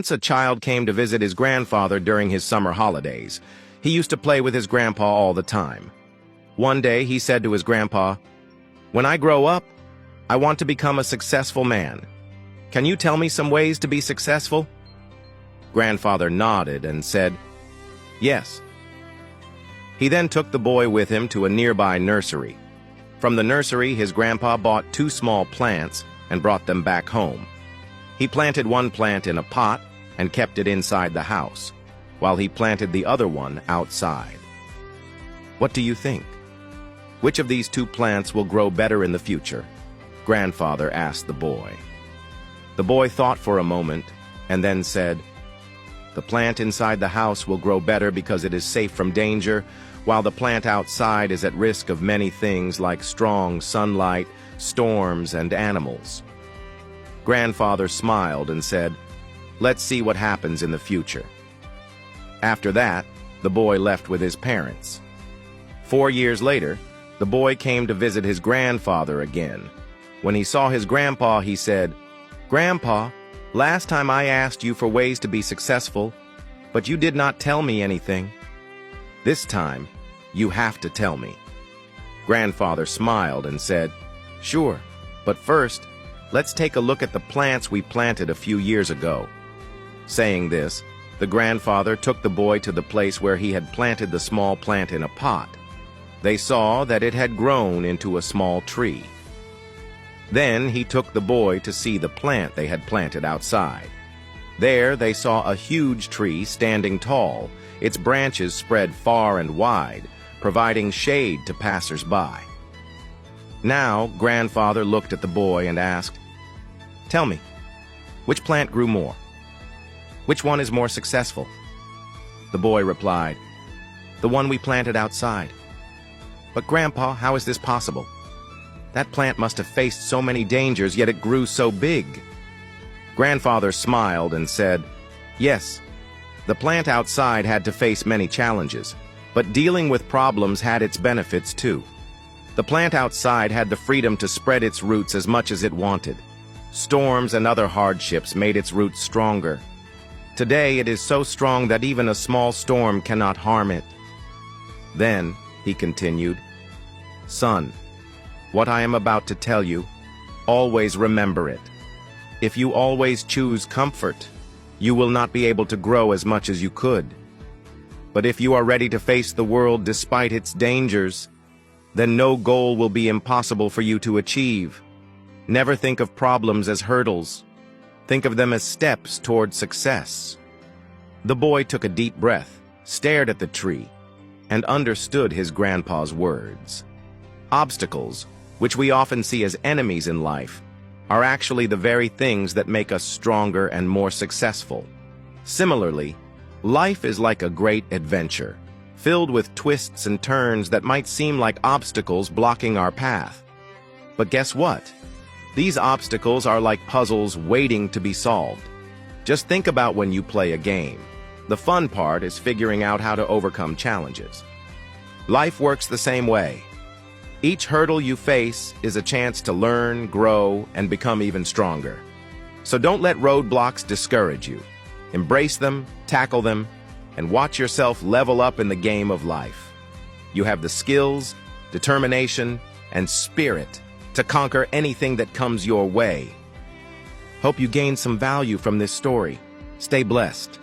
Once a child came to visit his grandfather during his summer holidays. He used to play with his grandpa all the time. One day, he said to his grandpa, "When I grow up, I want to become a successful man. Can you tell me some ways to be successful?" Grandfather nodded and said, "Yes." He then took the boy with him to a nearby nursery. From the nursery, his grandpa bought 2 small plants and brought them back home. He planted one plant in a pot and kept it inside the house, while he planted the other one outside. What do you think? Which of these 2 plants will grow better in the future? Grandfather asked the boy. The boy thought for a moment and then said, "The plant inside the house will grow better because it is safe from danger, while the plant outside is at risk of many things like strong sunlight, storms, and animals." Grandfather smiled and said, "Let's see what happens in the future." After that, the boy left with his parents. 4 years later, the boy came to visit his grandfather again. When he saw his grandpa, he said, "Grandpa, last time I asked you for ways to be successful, but you did not tell me anything. This time, you have to tell me." Grandfather smiled and said, "Sure, but first, let's take a look at the plants we planted a few years ago." Saying this, the grandfather took the boy to the place where he had planted the small plant in a pot. They saw that it had grown into a small tree. Then he took the boy to see the plant they had planted outside. There they saw a huge tree standing tall, its branches spread far and wide, providing shade to passers-by. Now, grandfather looked at the boy and asked, "Tell me, which plant grew more? Which one is more successful?" The boy replied, "The one we planted outside." "But Grandpa, how is this possible? That plant must have faced so many dangers, yet it grew so big." Grandfather smiled and said, "Yes, the plant outside had to face many challenges, but dealing with problems had its benefits too. The plant outside had the freedom to spread its roots as much as it wanted. Storms and other hardships made its roots stronger. Today it is so strong that even a small storm cannot harm it." Then, he continued, "Son, what I am about to tell you, always remember it. If you always choose comfort, you will not be able to grow as much as you could. But if you are ready to face the world despite its dangers, then no goal will be impossible for you to achieve. Never think of problems as hurdles. Think of them as steps toward success." The boy took a deep breath, stared at the tree, and understood his grandpa's words. Obstacles, which we often see as enemies in life, are actually the very things that make us stronger and more successful. Similarly, life is like a great adventure, filled with twists and turns that might seem like obstacles blocking our path. But guess what? These obstacles are like puzzles waiting to be solved. Just think about when you play a game. The fun part is figuring out how to overcome challenges. Life works the same way. Each hurdle you face is a chance to learn, grow, and become even stronger. So don't let roadblocks discourage you. Embrace them, tackle them, and watch yourself level up in the game of life. You have the skills, determination, and spirit to conquer anything that comes your way. Hope you gained some value from this story. Stay blessed.